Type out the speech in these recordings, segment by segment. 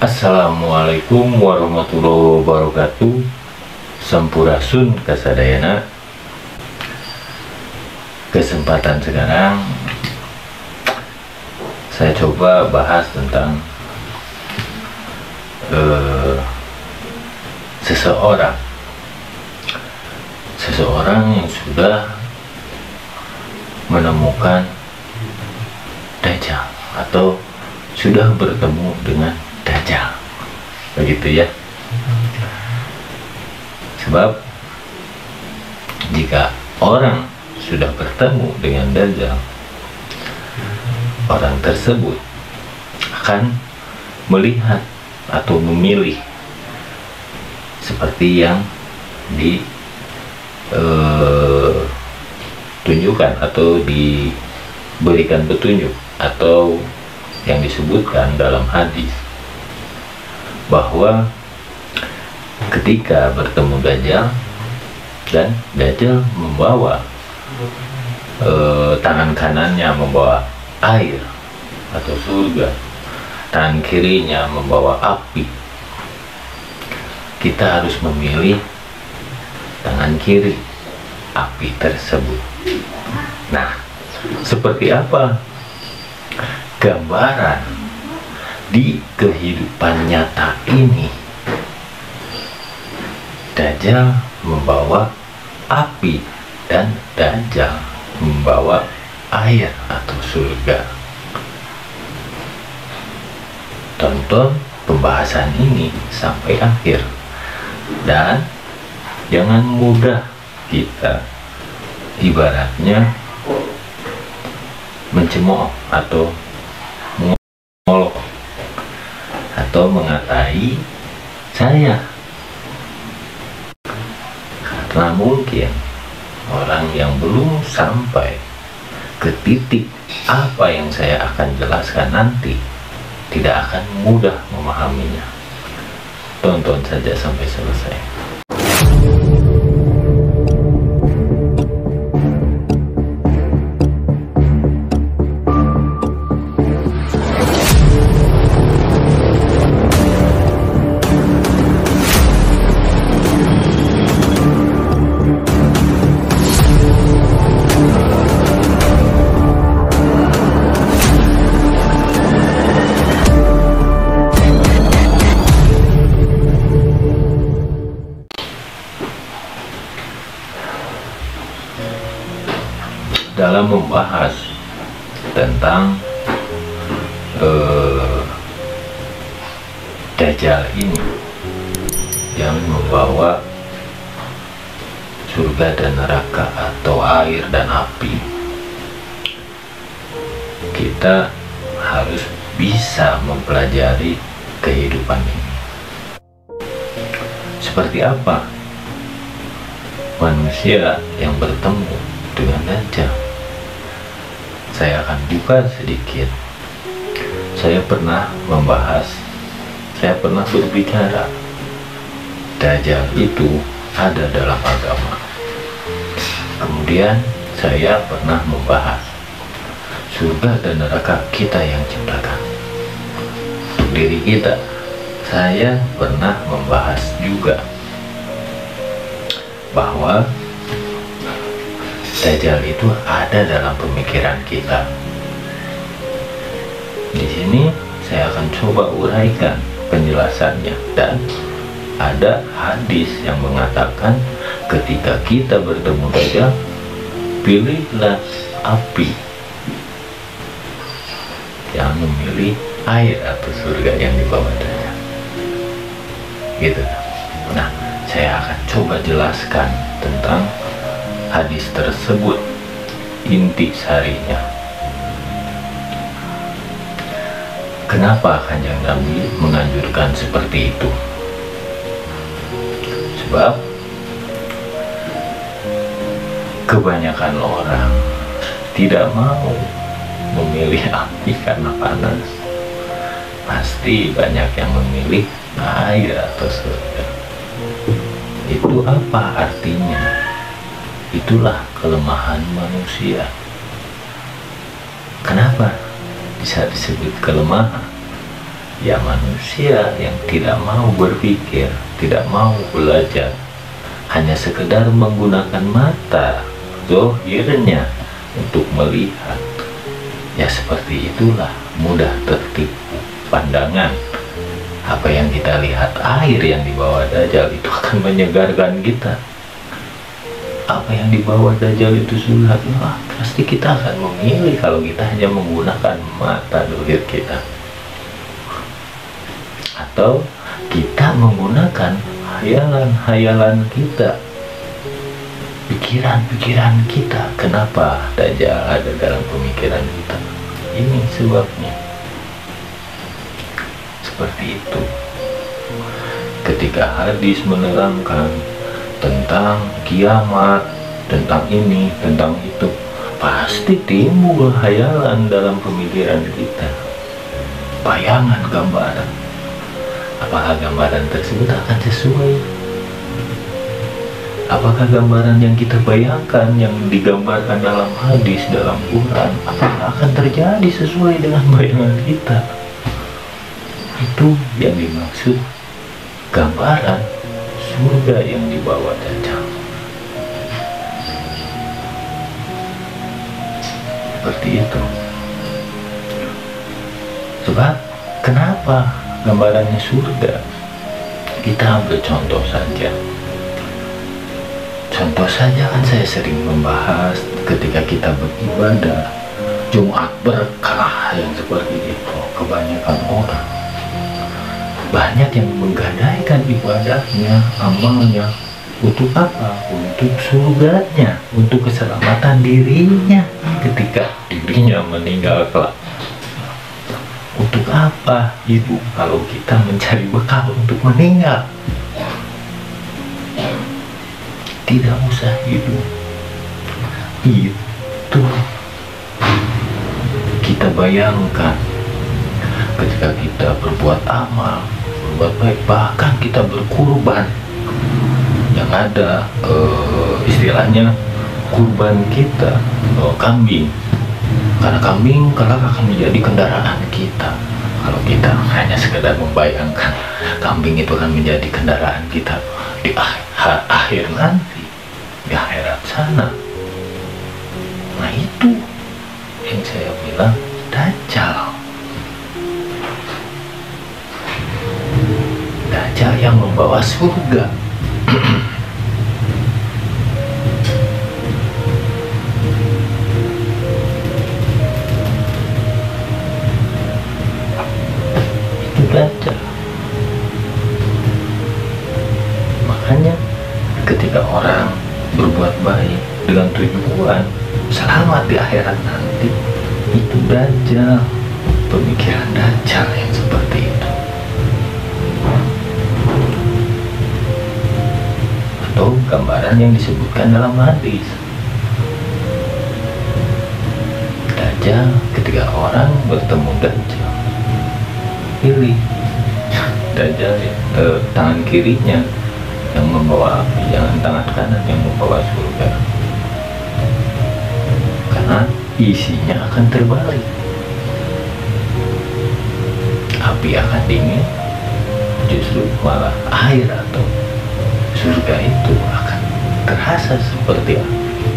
Assalamualaikum warahmatullahi wabarakatuh. Sampurasun kasadayana. Kesempatan sekarang saya coba bahas tentang seseorang yang sudah menemukan Dajjal atau sudah bertemu dengan Dajjal, begitu ya. Sebab jika orang sudah bertemu dengan Dajjal, orang tersebut akan melihat atau memilih seperti yang ditunjukkan atau diberikan petunjuk atau yang disebutkan dalam hadis, bahwa ketika bertemu Dajjal dan Dajjal membawa tangan kanannya membawa air atau surga, tangan kirinya membawa api, kita harus memilih tangan kiri api tersebut. Nah, seperti apa gambaran di kehidupan nyata ini? Dajjal membawa api dan Dajjal membawa air atau surga. Tonton pembahasan ini sampai akhir dan jangan mudah kita ibaratnya mencemooh atau mengolok atau mengatai saya, karena mungkin orang yang belum sampai ke titik apa yang saya akan jelaskan nanti tidak akan mudah memahaminya. Tonton saja sampai selesai. Dalam membahas tentang Dajjal ini yang membawa surga dan neraka atau air dan api, kita harus bisa mempelajari kehidupan ini. Seperti apa manusia yang bertemu dengan Dajjal? Saya akan buka sedikit. Saya pernah berbicara Dajjal itu ada dalam agama. Kemudian saya pernah membahas surga dan neraka kita yang ciptakan untuk diri kita. Saya pernah membahas juga bahwa Dajjal itu ada dalam pemikiran kita. Di sini saya akan coba uraikan penjelasannya, dan ada hadis yang mengatakan ketika kita bertemu Dajjal, pilihlah api, jangan memilih air atau surga yang dibawa Dajjal. Gitu. Nah, saya akan coba jelaskan tentang hadis tersebut, inti sarinya. Kenapa Kanjeng Nabi menganjurkan seperti itu? Sebab kebanyakan orang tidak mau memilih api karena panas. Pasti banyak yang memilih air atau surga. Itu apa artinya? Itulah kelemahan manusia. Kenapa bisa disebut kelemahan? Ya manusia yang tidak mau berpikir, tidak mau belajar, hanya sekedar menggunakan mata zahirnya untuk melihat. Ya seperti itulah mudah tertipu pandangan. Apa yang kita lihat, air yang dibawa Dajjal itu akan menyegarkan kita. Apa yang dibawa Dajjal itu sulit, pasti kita akan memilih kalau kita hanya menggunakan mata zahir kita. Atau kita menggunakan hayalan-hayalan kita, pikiran-pikiran kita. Kenapa Dajjal ada dalam pemikiran kita? Ini sebabnya. Seperti itu. Ketika hadis menerangkan tentang kiamat, tentang ini, tentang itu, pasti timbul hayalan dalam pemikiran kita, bayangan, gambaran. Apakah gambaran tersebut akan sesuai? Apakah gambaran yang kita bayangkan, yang digambarkan dalam hadis, dalam Quran, apakah akan terjadi sesuai dengan bayangan kita? Itu yang dimaksud gambaran surga yang dibawa Dajjal. Seperti itu. Sebab kenapa gambarannya surga? Kita ambil contoh saja. Contoh saja, kan saya sering membahas ketika kita beribadah Jumat berkah yang seperti itu. Kebanyakan orang banyak yang menggadaikan ibadahnya, amalnya untuk apa? Untuk surganya, untuk keselamatan dirinya ketika dirinya meninggal kelak. Untuk apa itu kalau kita mencari bekal untuk meninggal? Tidak usah hidup. Itu kita bayangkan ketika kita berbuat amal, berbuat baik, bahkan kita berkurban. Yang ada istilahnya kurban kita, kambing. Karena kambing kelak akan menjadi kendaraan kita. Kalau kita hanya sekedar membayangkan kambing itu akan menjadi kendaraan kita di akhir nanti, di akhirat sana. Nah itu yang saya bilang Dajjal. Dajjal yang membawa surga. Dajjal. Makanya ketika orang berbuat baik dengan tujuan selamat di akhirat nanti, itu Dajjal, pemikiran Dajjal yang seperti itu. Atau gambaran yang disebutkan dalam hadis, Dajjal, ketika orang bertemu Dajjal, pilih Dajjal tangan kirinya yang membawa api, jangan tangan kanan yang membawa surga, karena isinya akan terbalik. Api akan dingin, justru malah air atau surga itu akan terasa seperti api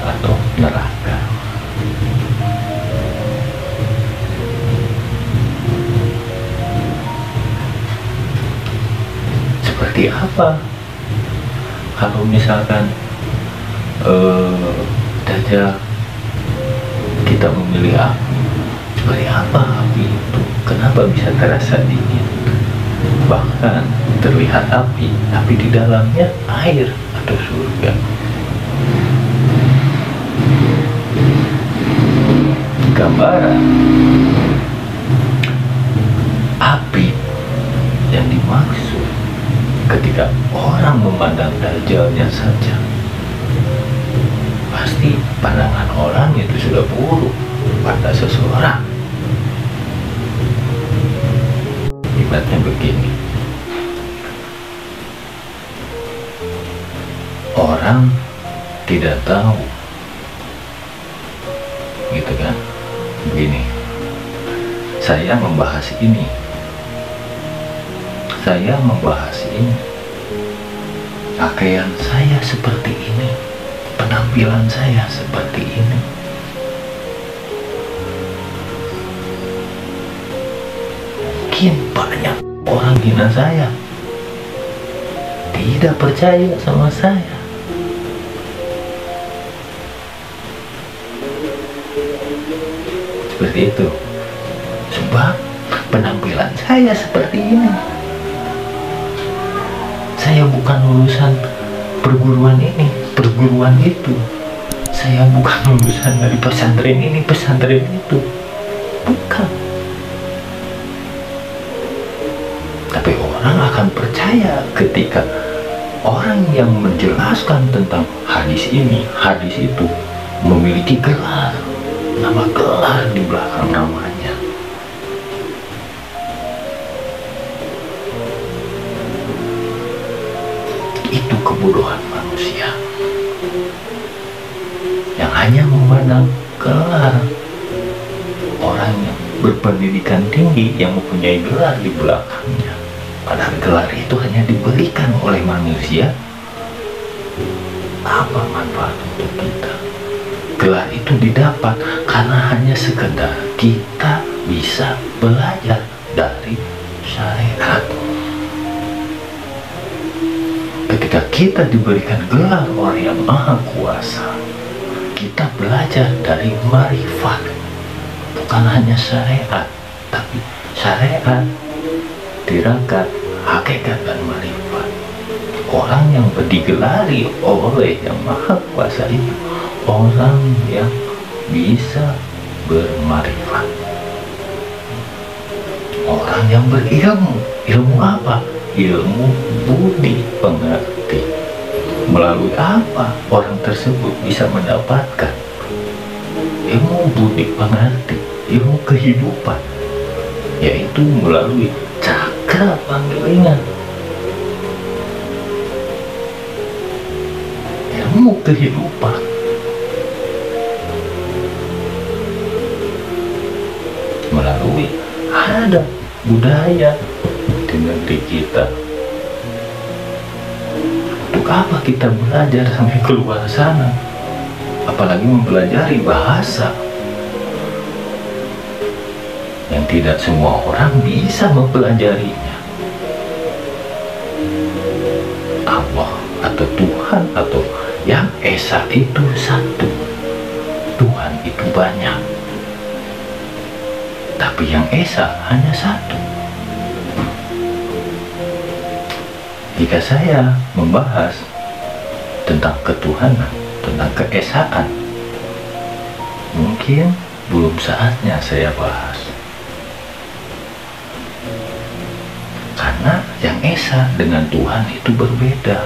atau neraka. Seperti apa kalau misalkan Dajjal kita memilih api? Seperti apa api itu? Kenapa bisa terasa dingin? Bahkan terlihat api, tapi di dalamnya air atau surga. Gambaran api yang dimaksud ketika orang memandang Dajjalnya saja, pasti pandangan orang itu sudah buruk pada seseorang. Ibaratnya begini, orang tidak tahu, gitu kan, begini, saya membahas ini, pakaian saya seperti ini, penampilan saya seperti ini. Mungkin banyak orang hina saya, tidak percaya sama saya. Seperti itu. Sebab penampilan saya seperti ini. Saya bukan lulusan perguruan ini, perguruan itu. Saya bukan lulusan dari pesantren ini, pesantren itu. Bukan. Tapi orang akan percaya ketika orang yang menjelaskan tentang hadis ini, hadis itu memiliki gelar, nama gelar di belakang namanya. Itu kebodohan manusia yang hanya memandang gelar. Orang yang berpendidikan tinggi yang mempunyai gelar di belakangnya, padahal gelar itu hanya diberikan oleh manusia. Apa manfaat untuk kita? Gelar itu didapat karena hanya sekedar kita bisa belajar dari syariat. Ketika kita diberikan gelar oleh yang maha kuasa, kita belajar dari marifat, bukan hanya syariat, tapi syariat, tirakat, hakikat, dan marifat. Orang yang digelari oleh yang maha kuasa itu orang yang bisa bermarifat, orang yang berilmu. Ilmu apa? Ilmu budi pengerti. Melalui apa orang tersebut bisa mendapatkan ilmu budi pengerti, ilmu kehidupan, yaitu melalui cakra panggilingan, ilmu kehidupan. Melalui adat budaya di negeri kita. Untuk apa kita belajar sampai keluar sana? Apalagi mempelajari bahasa yang tidak semua orang bisa mempelajarinya. Allah atau Tuhan atau yang Esa itu satu, Tuhan itu banyak, tapi yang Esa hanya satu. Jika saya membahas tentang ketuhanan, tentang keesaan, mungkin belum saatnya saya bahas. Karena yang Esa dengan Tuhan itu berbeda.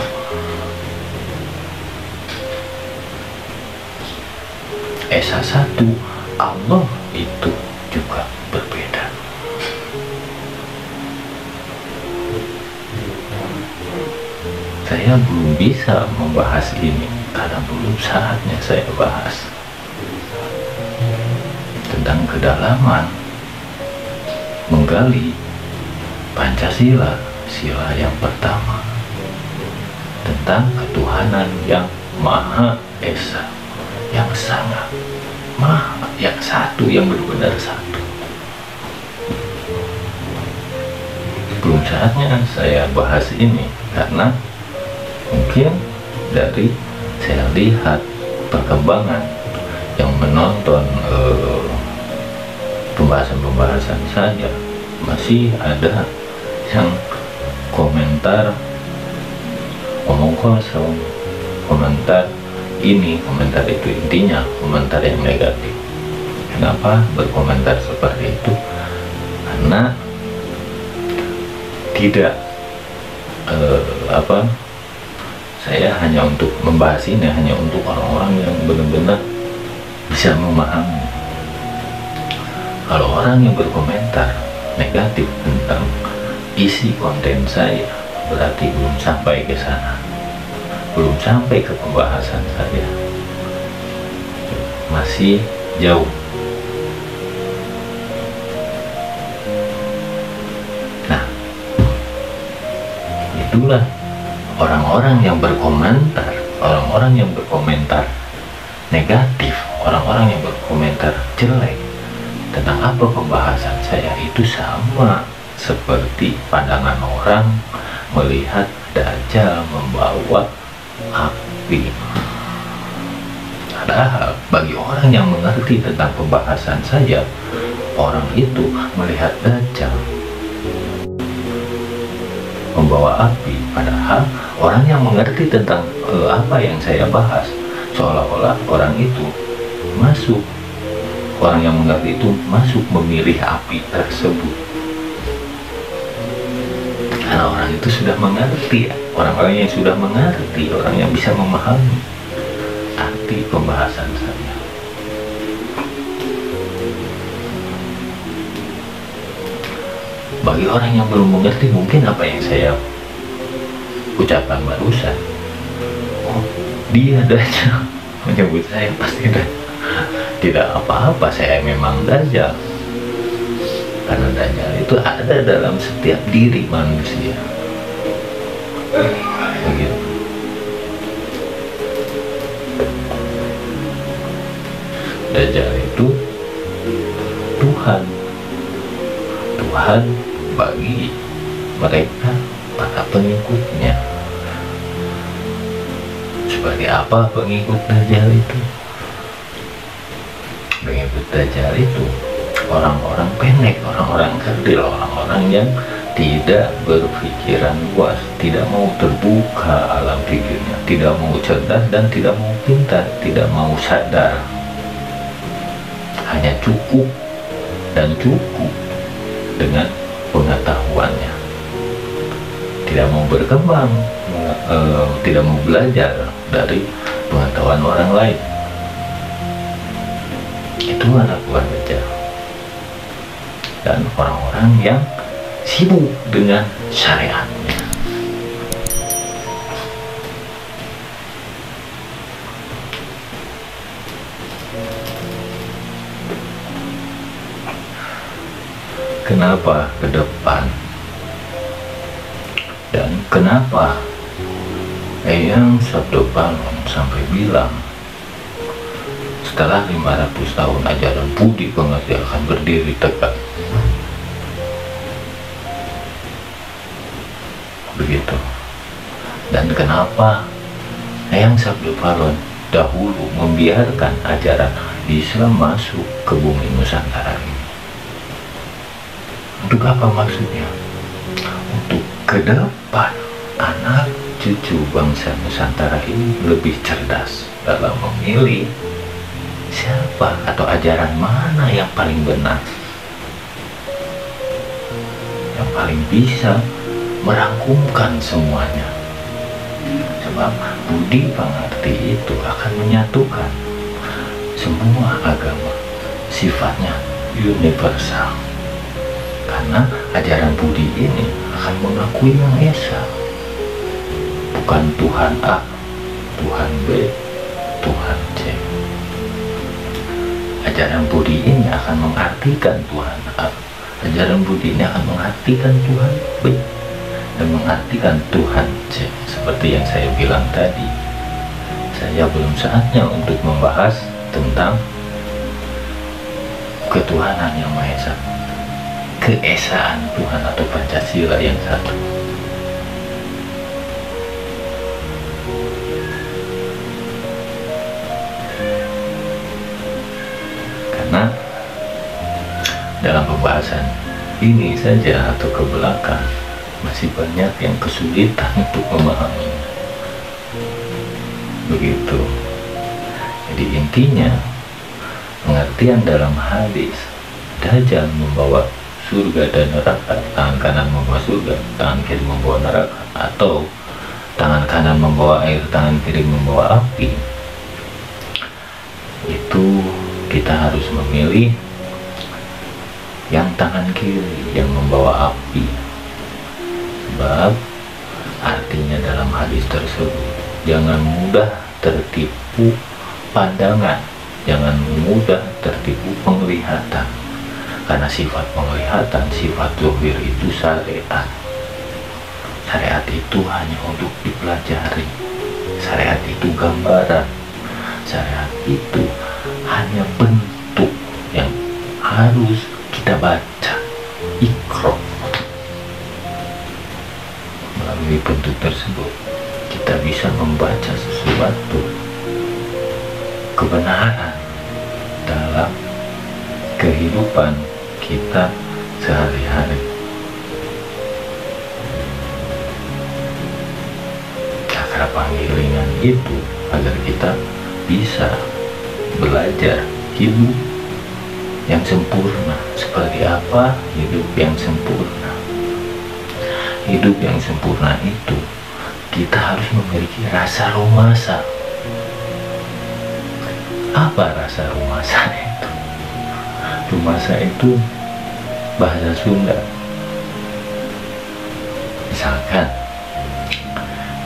Esa satu, Allah itu juga berbeda. Saya belum bisa membahas ini karena belum saatnya saya bahas tentang kedalaman menggali Pancasila, sila yang pertama, tentang ketuhanan yang Maha Esa, yang sangat Maha, yang satu, yang benar-benar satu. Belum saatnya saya bahas ini karena mungkin dari saya lihat perkembangan yang menonton pembahasan-pembahasan saya, masih ada yang komentar omong kosong, komentar ini, komentar itu, intinya komentar yang negatif. Kenapa berkomentar seperti itu? Karena tidak saya hanya untuk membahas ini hanya untuk orang-orang yang benar-benar bisa memahami. Kalau orang yang berkomentar negatif tentang isi konten saya, berarti belum sampai ke sana, belum sampai ke pembahasan saya, masih jauh. itulah orang-orang yang berkomentar negatif, orang-orang yang berkomentar jelek tentang apa pembahasan saya, itu sama seperti pandangan orang melihat Dajjal membawa api. Padahal bagi orang yang mengerti tentang pembahasan saya, orang itu melihat Dajjal membawa api. Padahal orang yang mengerti tentang apa yang saya bahas, seolah-olah orang itu masuk, orang yang mengerti itu masuk memilih api tersebut. Karena orang itu sudah mengerti, orang-orang yang sudah mengerti, orang yang bisa memahami arti pembahasan saya. Bagi orang yang belum mengerti, mungkin apa yang saya ucapkan barusan, oh dia Dajjal, menyebut saya pasti tidak apa-apa, saya memang Dajjal. Karena Dajjal itu ada dalam setiap diri manusia. Begitu. Dajjal itu Tuhan bagi mereka para pengikutnya. Seperti apa pengikut Dajjal itu? Pengikut Dajjal itu orang-orang pendek, orang-orang kerdil, orang-orang yang tidak berpikiran luas, tidak mau terbuka alam pikirnya, tidak mau cerdas dan tidak mau pintar, tidak mau sadar. Hanya cukup dengan pengetahuannya, tidak mau berkembang, tidak mau belajar dari pengetahuan orang lain. Itu anak buah Dajjal. Dan orang-orang yang sibuk dengan syariatnya. Kenapa ke depan? Dan kenapa Eyang Sabdo Balon sampai bilang setelah 500 tahun ajaran budi pengerti akan berdiri tegak? Begitu. Dan kenapa Eyang Sabdo Balon dahulu membiarkan ajaran Islam masuk ke bumi Nusantara ini? Untuk apa maksudnya? Untuk ke depan anak cucu bangsa Nusantara ini lebih cerdas dalam memilih siapa atau ajaran mana yang paling benar, yang paling bisa merangkumkan semuanya. Sebab budi pengerti itu akan menyatukan semua agama, sifatnya universal. Karena ajaran budi ini akan mengakui Yang Esa, bukan Tuhan A, Tuhan B, Tuhan C. Ajaran budi ini akan mengartikan Tuhan A, ajaran budi ini akan mengartikan Tuhan B, dan mengartikan Tuhan C. Seperti yang saya bilang tadi, saya belum saatnya untuk membahas tentang ketuhanan Yang Maha Esa, keesaan Tuhan atau Pancasila yang satu. Karena dalam pembahasan ini saja atau ke belakang masih banyak yang kesulitan untuk memahami. Begitu. Jadi intinya, pengertian dalam hadis Dajjal membawa surga dan neraka, tangan kanan membawa surga, tangan kiri membawa neraka, atau tangan kanan membawa air, tangan kiri membawa api, itu kita harus memilih yang tangan kiri yang membawa api. Sebab artinya dalam hadis tersebut, jangan mudah tertipu pandangan, jangan mudah tertipu penglihatan. Karena sifat penglihatan, sifat zuhir itu syariat. Syariat itu hanya untuk dipelajari. Syariat itu gambaran. Syariat itu hanya bentuk yang harus kita baca. Iqra. Melalui bentuk tersebut kita bisa membaca sesuatu kebenaran dalam kehidupan kita sehari-hari. Cakra panggilingan itu agar kita bisa belajar hidup yang sempurna. Seperti apa hidup yang sempurna? Hidup yang sempurna itu kita harus memiliki rasa rumasa. Apa rasa rumasa itu? Rumasa itu bahasa Sunda. Misalkan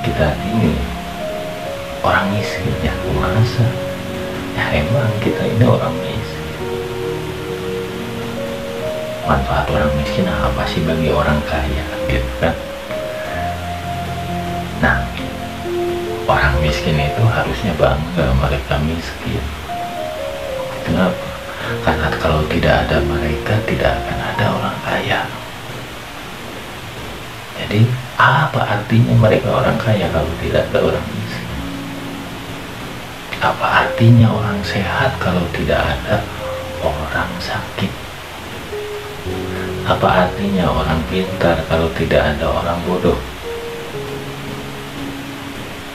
kita ini orang miskin, ya rumasa. Ya emang kita ini orang miskin. Manfaat orang miskin apa sih bagi orang kaya, gitu kan? Nah, orang miskin itu harusnya bangga mereka miskin. Kenapa? Karena kalau tidak ada mereka, tidak akan ada orang kaya. Jadi, apa artinya mereka orang kaya kalau tidak ada orang miskin? Apa artinya orang sehat kalau tidak ada orang sakit? Apa artinya orang pintar kalau tidak ada orang bodoh?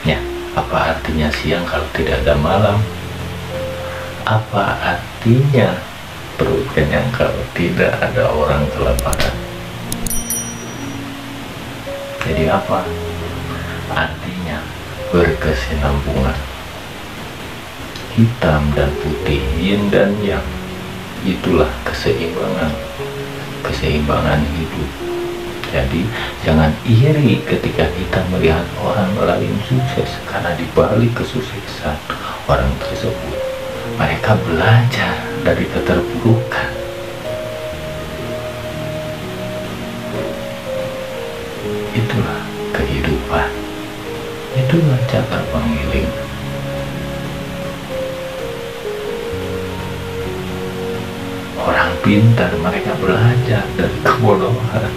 Ya, apa artinya siang kalau tidak ada malam? Apa artinya perut kenyang kalau tidak ada orang kelaparan? Jadi apa? Artinya berkesinambungan. Hitam dan putih, yin dan yang. Itulah keseimbangan. Keseimbangan hidup. Jadi jangan iri ketika kita melihat orang lain sukses, karena di balik kesuksesan orang tersebut mereka belajar dari keterpurukan. Itulah kehidupan. Itulah cakra panggiling. Orang pintar mereka belajar dari kebodohan.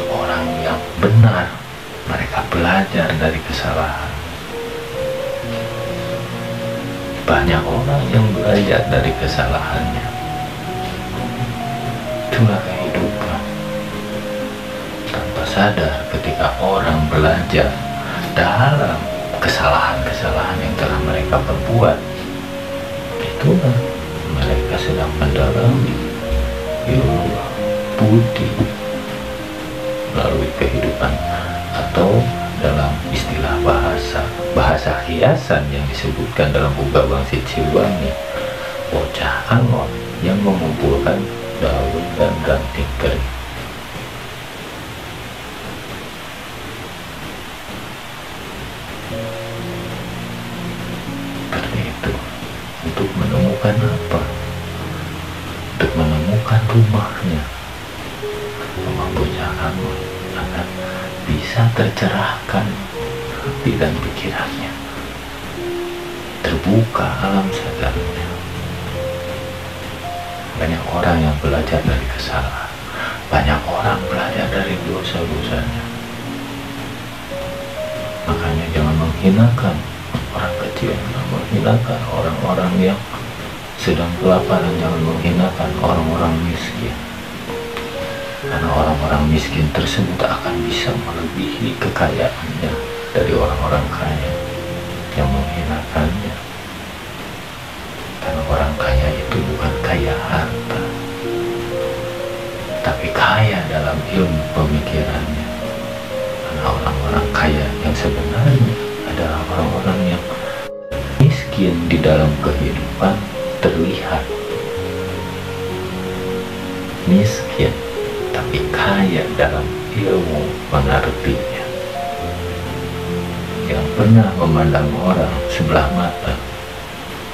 Orang yang benar mereka belajar dari kesalahan. Banyak orang yang belajar dari kesalahannya. Itulah kehidupan. Tanpa sadar ketika orang belajar dalam kesalahan-kesalahan yang telah mereka perbuat, itulah mereka sedang mendalami ilmu budi melalui kehidupan, atau dalam istilah bahasa hiasan yang disebutkan dalam buku Bangsit Silwangi, bocah angon yang mengumpulkan daun dan ranting kering. Seperti itu. Untuk menemukan apa? Untuk menemukan rumahnya. Rumah bocah angon akan bisa tercerahkan hati dan pikirannya, terbuka alam sadarnya. Banyak orang yang belajar dari kesalahan, banyak orang belajar dari dosa-dosanya. Makanya jangan menghinakan orang kecil, jangan menghinakan orang-orang yang sedang kelaparan, jangan menghinakan orang-orang miskin. Karena orang-orang miskin tersebut akan bisa melebihi kekayaannya dari orang-orang kaya yang menghinakannya. Karena orang kaya itu bukan kaya harta, tapi kaya dalam ilmu pemikirannya. Karena orang-orang kaya yang sebenarnya adalah orang-orang yang miskin di dalam kehidupan terlihat miskin, tapi kaya dalam ilmu mengertinya. Yang pernah memandang orang sebelah mata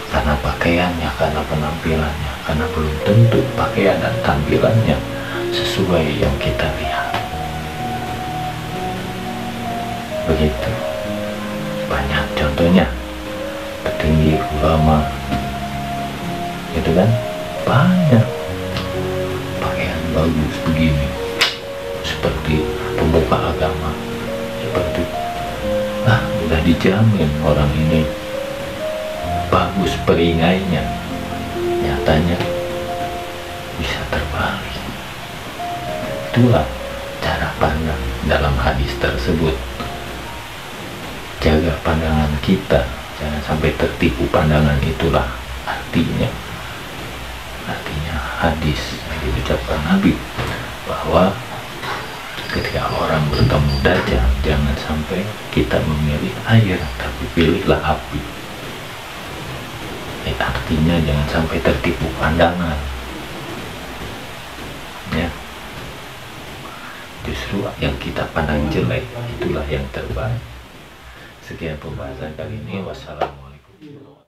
karena pakaiannya, karena penampilannya, karena belum tentu pakaian dan tampilannya sesuai yang kita lihat. Begitu banyak contohnya, petinggi ulama itu kan banyak pakaian bagus begini, seperti pemuka agama, seperti udah dijamin orang ini bagus peringainya, nyatanya bisa terbalik. Itulah cara pandang dalam hadis tersebut. Jaga pandangan kita, jangan sampai tertipu pandangan, itulah artinya hadis yang diucapkan Nabi, bahwa ketika orang bertemu Dajjal, jangan sampai kita memilih air, tapi pilihlah api. Artinya jangan sampai tertipu pandangan, ya. Justru yang kita pandang jelek itulah yang terbaik. Sekian pembahasan kali ini. Wassalamualaikum.